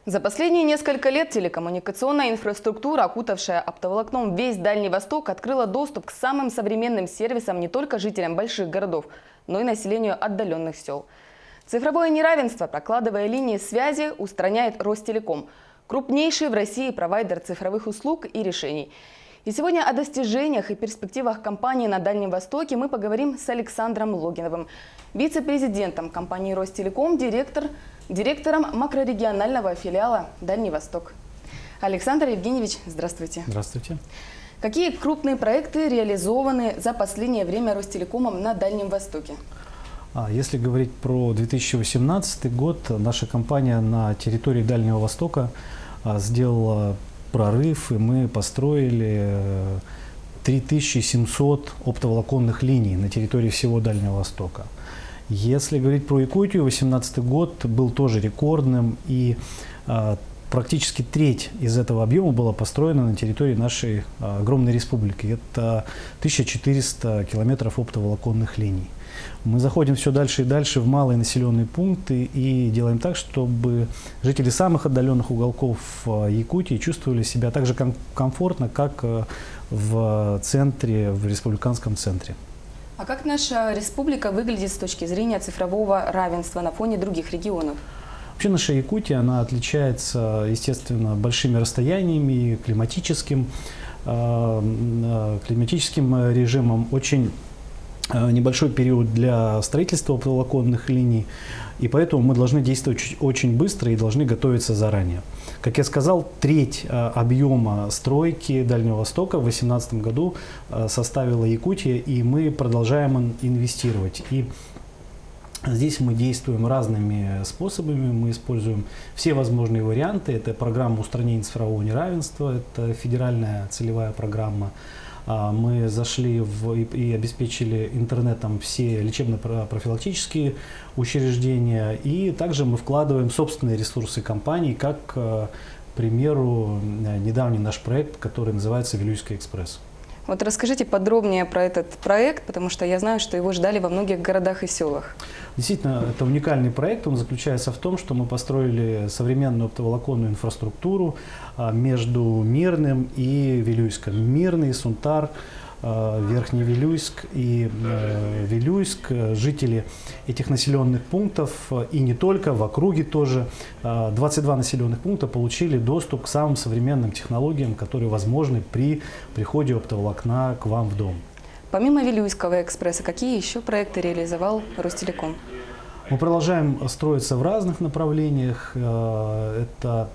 За последние несколько лет телекоммуникационная инфраструктура, окутавшая оптоволокном весь Дальний Восток, открыла доступ к самым современным сервисам не только жителям больших городов, но и населению отдаленных сел. Цифровое неравенство, прокладывая линии связи, устраняет Ростелеком, крупнейший в России провайдер цифровых услуг и решений. И сегодня о достижениях и перспективах компании на Дальнем Востоке мы поговорим с Александром Логиновым, вице-президентом компании Ростелеком, директором макрорегионального филиала «Дальний Восток». Александр Евгеньевич, здравствуйте. Здравствуйте. Какие крупные проекты реализованы за последнее время Ростелекомом на Дальнем Востоке? Если говорить про 2018 год, наша компания на территории Дальнего Востока сделала прорыв, и мы построили 3700 оптоволоконных линий на территории всего Дальнего Востока. Если говорить про Якутию, 2018 год был тоже рекордным, и практически треть из этого объема была построена на территории нашей огромной республики. Это 1400 километров оптоволоконных линий. Мы заходим все дальше и дальше в малые населенные пункты и делаем так, чтобы жители самых отдаленных уголков Якутии чувствовали себя так же комфортно, как в центре, в республиканском центре. А как наша республика выглядит с точки зрения цифрового равенства на фоне других регионов? Вообще наша Якутия, она отличается, естественно, большими расстояниями, климатическим режимом, очень небольшой период для строительства оптоволоконных линий, и поэтому мы должны действовать очень быстро и должны готовиться заранее. Как я сказал, треть объема стройки Дальнего Востока в 2018 году составила Якутия, и мы продолжаем инвестировать. И здесь мы действуем разными способами, мы используем все возможные варианты. Это программа устранения цифрового неравенства, это федеральная целевая программа. Мы зашли и обеспечили интернетом все лечебно-профилактические учреждения, и также мы вкладываем собственные ресурсы компании, как, к примеру, недавний наш проект, который называется «Вилюйский экспресс». Вот расскажите подробнее про этот проект, потому что я знаю, что его ждали во многих городах и селах. Действительно, это уникальный проект. Он заключается в том, что мы построили современную оптоволоконную инфраструктуру между Мирным и Вилюйском. Мирный, Сунтар, Верхний Вилюйск и Вилюйск, жители этих населенных пунктов и не только, в округе тоже, 22 населенных пункта получили доступ к самым современным технологиям, которые возможны при приходе оптоволокна к вам в дом. Помимо Вилюйского экспресса, какие еще проекты реализовал Ростелеком? Мы продолжаем строиться в разных направлениях. Это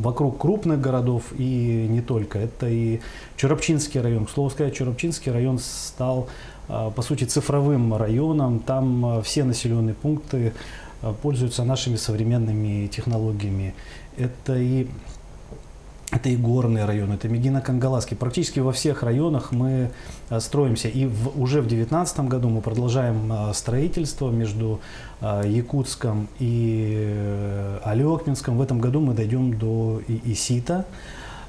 вокруг крупных городов и не только. Это и Чоропчинский район. К слову сказать, Чоропчинский район стал, по сути, цифровым районом. Там все населенные пункты пользуются нашими современными технологиями. Это и горные районы, это Медино-Кангаласский. Практически во всех районах мы строимся. И уже в 2019 году мы продолжаем строительство между Якутском и Алекминском. В этом году мы дойдем до Исита.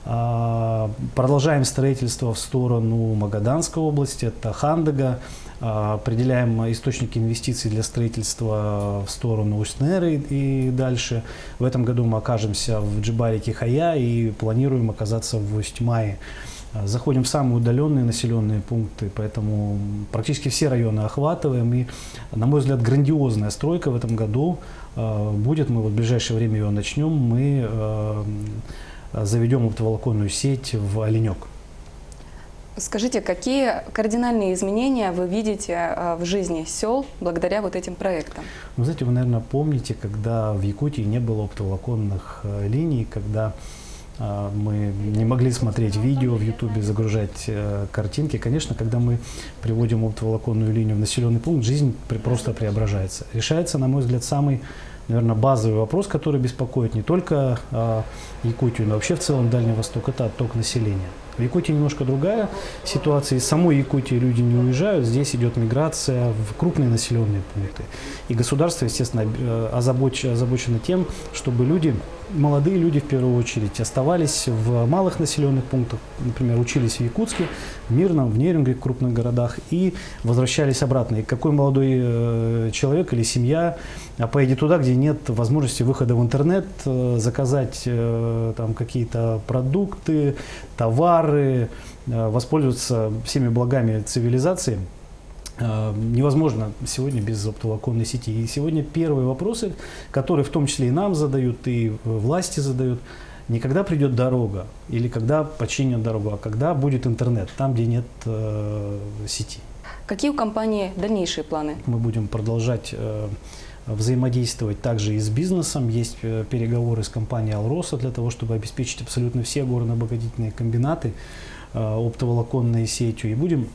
Продолжаем строительство в сторону Магаданской области, это Хандага. Определяем источники инвестиций для строительства в сторону Усть-Неры и дальше. В этом году мы окажемся в Джибаре-Кихая и планируем оказаться в Усть-Мае. Заходим в самые удаленные населенные пункты, поэтому практически все районы охватываем. И, на мой взгляд, грандиозная стройка в этом году будет. Мы в ближайшее время ее начнем. Мы заведем оптоволоконную сеть в Оленек. Скажите, какие кардинальные изменения вы видите в жизни сел благодаря вот этим проектам? Вы знаете, вы, наверное, помните, когда в Якутии не было оптоволоконных линий, когда мы не могли смотреть видео в Ютубе, загружать картинки. Конечно, когда мы приводим оптоволоконную линию в населенный пункт, жизнь просто преображается. Решается, на мой взгляд, самый, наверное, базовый вопрос, который беспокоит не только Якутию, но вообще в целом Дальний Восток, это отток населения. В Якутии немножко другая ситуация. Из самой Якутии люди не уезжают. Здесь идет миграция в крупные населенные пункты. И государство, естественно, озабочено тем, чтобы люди молодые люди в первую очередь оставались в малых населенных пунктах, например, учились в Якутске, в Мирном, в Нерюнгри, в крупных городах, и возвращались обратно. И какой молодой человек или семья поедет туда, где нет возможности выхода в интернет, заказать там какие-то продукты, товары, воспользоваться всеми благами цивилизации? Невозможно сегодня без оптоволоконной сети. И сегодня первые вопросы, которые в том числе и нам задают, и власти задают, не когда придет дорога или когда починят дорогу, а когда будет интернет, там, где нет сети. Какие у компании дальнейшие планы? Мы будем продолжать взаимодействовать также и с бизнесом. Есть переговоры с компанией «Алроса» для того, чтобы обеспечить абсолютно все горно-обогатительные комбинаты оптоволоконной сетью. И будем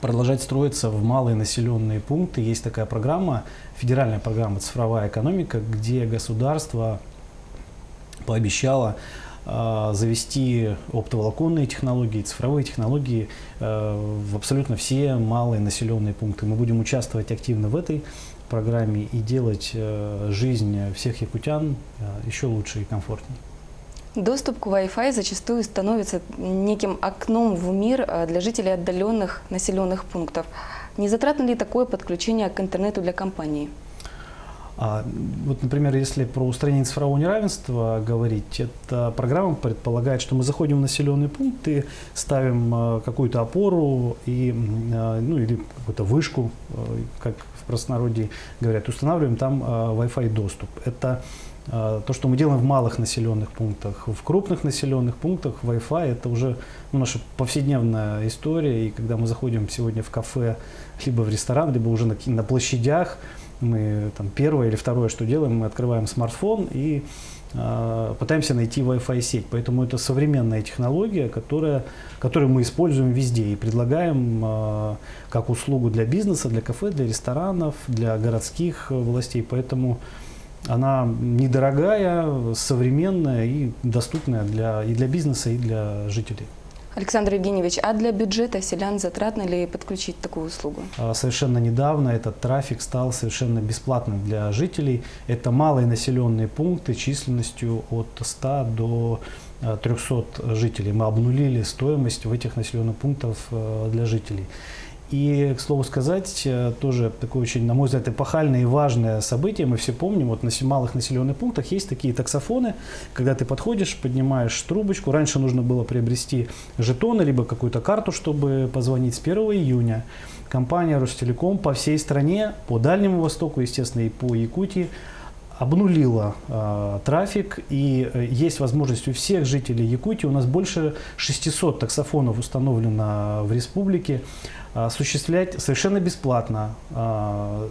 продолжать строиться в малые населенные пункты. Есть такая программа, федеральная программа «Цифровая экономика», где государство пообещало завести оптоволоконные технологии, цифровые технологии в абсолютно все малые населенные пункты. Мы будем участвовать активно в этой программе и делать жизнь всех якутян еще лучше и комфортнее. Доступ к Wi-Fi зачастую становится неким окном в мир для жителей отдаленных населенных пунктов. Не затратно ли такое подключение к интернету для компании? Вот, например, если про устранение цифрового неравенства говорить, эта программа предполагает, что мы заходим в населенный пункт и ставим какую-то опору и, или какую-то вышку, как в простонародье говорят, устанавливаем там Wi-Fi доступ. Это то, что мы делаем в малых населенных пунктах. В крупных населенных пунктах Wi-Fi это уже наша повседневная история. И когда мы заходим сегодня в кафе, либо в ресторан, либо уже на площадях, мы там первое или второе, что делаем, мы открываем смартфон и пытаемся найти Wi-Fi сеть. Поэтому это современная технология, которую мы используем везде и предлагаем как услугу для бизнеса, для кафе, для ресторанов, для городских властей. Поэтому она недорогая, современная и доступная и для бизнеса, и для жителей. Александр Евгеньевич, а для бюджета селян затратно ли подключить такую услугу? Совершенно недавно этот трафик стал совершенно бесплатным для жителей. Это малые населенные пункты численностью от 100 до 300 жителей. Мы обнулили стоимость в этих населенных пунктах для жителей. И, к слову сказать, тоже такое очень, на мой взгляд, эпохальное и важное событие. Мы все помним, вот на малых населенных пунктах есть такие таксофоны, когда ты подходишь, поднимаешь трубочку. Раньше нужно было приобрести жетоны, либо какую-то карту, чтобы позвонить. С 1 июня компания Ростелеком по всей стране, по Дальнему Востоку, естественно, и по Якутии, обнулила трафик, и есть возможность у всех жителей Якутии, у нас больше 600 таксофонов установлено в республике, осуществлять совершенно бесплатно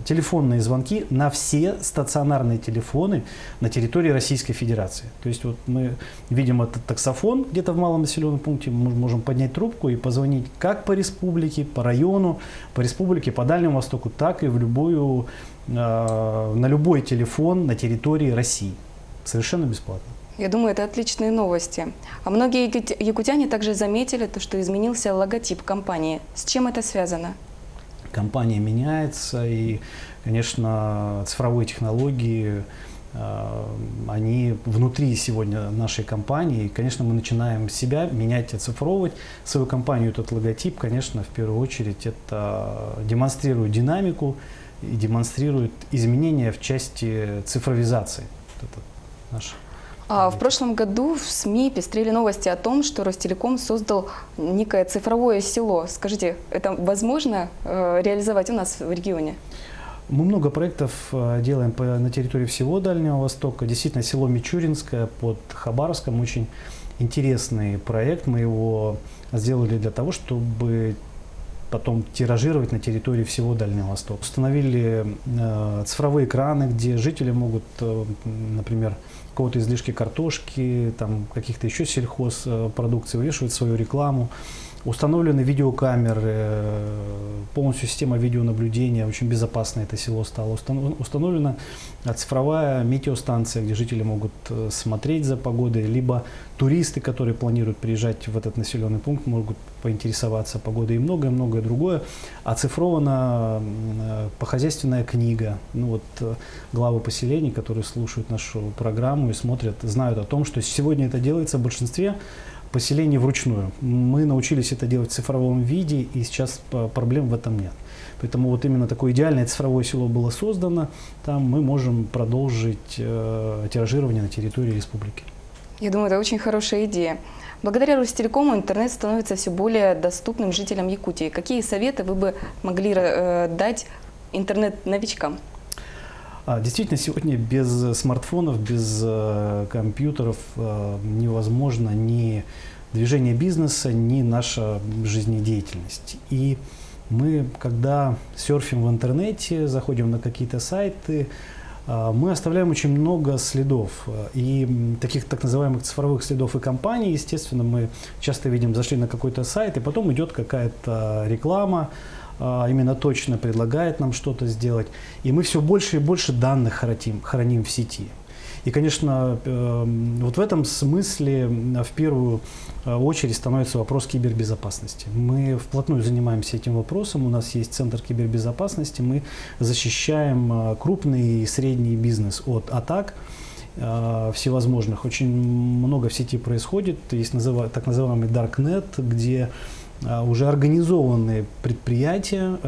телефонные звонки на все стационарные телефоны на территории Российской Федерации. То есть вот мы видим этот таксофон где-то в малом населенном пункте, мы можем поднять трубку и позвонить как по республике, по району, по республике, по Дальнему Востоку, так и на любой телефон на территории России. Совершенно бесплатно. Я думаю, это отличные новости. А многие якутяне также заметили, что изменился логотип компании. С чем это связано? Компания меняется, и, конечно, цифровые технологии, они внутри сегодня нашей компании. И, конечно, мы начинаем себя менять, оцифровывать свою компанию. Этот логотип, конечно, в первую очередь, это демонстрирует динамику и демонстрирует изменения в части цифровизации. Это наш. В прошлом году в СМИ пестрели новости о том, что Ростелеком создал некое цифровое село. Скажите, это возможно реализовать у нас в регионе? Мы много проектов делаем на территории всего Дальнего Востока. Действительно, село Мичуринское под Хабаровском очень интересный проект. Мы его сделали для того, чтобы потом тиражировать на территории всего Дальнего Востока. Установили цифровые экраны, где жители могут, например, какого-то излишки картошки, там, каких-то еще сельхозпродукций, вывешивать свою рекламу. Установлены видеокамеры полностью система видеонаблюдения, очень безопасно это село стало. Установлена цифровая метеостанция, где жители могут смотреть за погодой, либо туристы, которые планируют приезжать в этот населенный пункт, могут поинтересоваться погодой и многое-многое другое. Оцифрована хозяйственная книга. Ну вот главы поселений, которые слушают нашу программу и смотрят, знают о том, что сегодня это делается в большинстве поселений вручную. Мы научились это делать в цифровом виде, и сейчас проблем в этом нет. Поэтому вот именно такое идеальное цифровое село было создано. Там мы можем продолжить тиражирование на территории республики. Я думаю, это очень хорошая идея. Благодаря Ростелекому интернет становится все более доступным жителям Якутии. Какие советы вы бы могли дать интернет-новичкам? Действительно, сегодня без смартфонов, без компьютеров невозможно ни движение бизнеса, ни наша жизнедеятельность. И мы, когда серфим в интернете, заходим на какие-то сайты, мы оставляем очень много следов. И таких так называемых цифровых следов и компаний, естественно, мы часто видим, зашли на какой-то сайт, и потом идет какая-то реклама, именно точно предлагает нам что-то сделать. И мы все больше и больше данных храним в сети. И, конечно, вот в этом смысле в первую очередь становится вопрос кибербезопасности. Мы вплотную занимаемся этим вопросом. У нас есть Центр кибербезопасности. Мы защищаем крупный и средний бизнес от атак всевозможных. Очень много в сети происходит. Есть так называемый Darknet, где уже организованные предприятия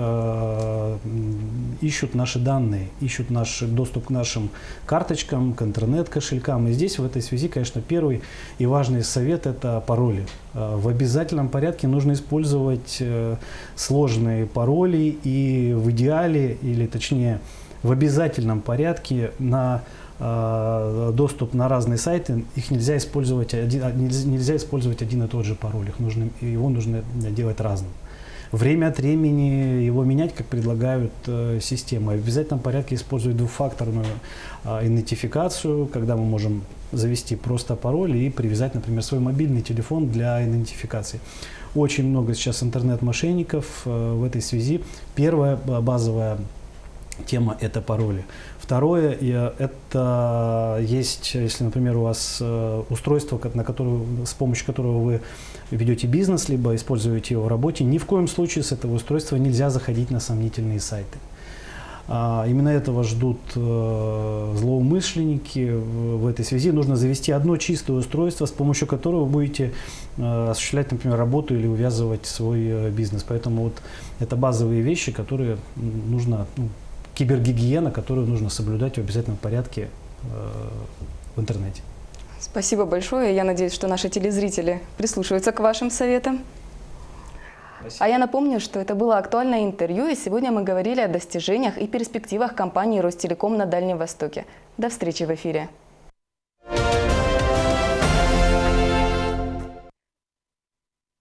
ищут наши данные, ищут наш доступ к нашим карточкам, к интернет-кошелькам. И здесь в этой связи, конечно, первый и важный совет – это пароли. В обязательном порядке нужно использовать сложные пароли, и в идеале, или точнее в обязательном порядке на доступ на разные сайты, их нельзя использовать один и тот же пароль, его нужно делать разным. Время от времени его менять, как предлагают системы. В обязательном порядке использовать двухфакторную идентификацию, когда мы можем завести просто пароль и привязать, например, свой мобильный телефон для идентификации. Очень много сейчас интернет-мошенников в этой связи. Первая базовая тема – это пароли. Второе – это есть, если, например, у вас устройство, с помощью которого вы ведете бизнес, либо используете его в работе, ни в коем случае с этого устройства нельзя заходить на сомнительные сайты. Именно этого ждут злоумышленники. В этой связи нужно завести одно чистое устройство, с помощью которого вы будете осуществлять, например, работу или увязывать свой бизнес. Поэтому вот это базовые вещи, которые нужно, кибергигиена, которую нужно соблюдать в обязательном порядке в интернете. Спасибо большое. Я надеюсь, что наши телезрители прислушиваются к вашим советам. Спасибо. А я напомню, что это было актуальное интервью, и сегодня мы говорили о достижениях и перспективах компании Ростелеком на Дальнем Востоке. До встречи в эфире.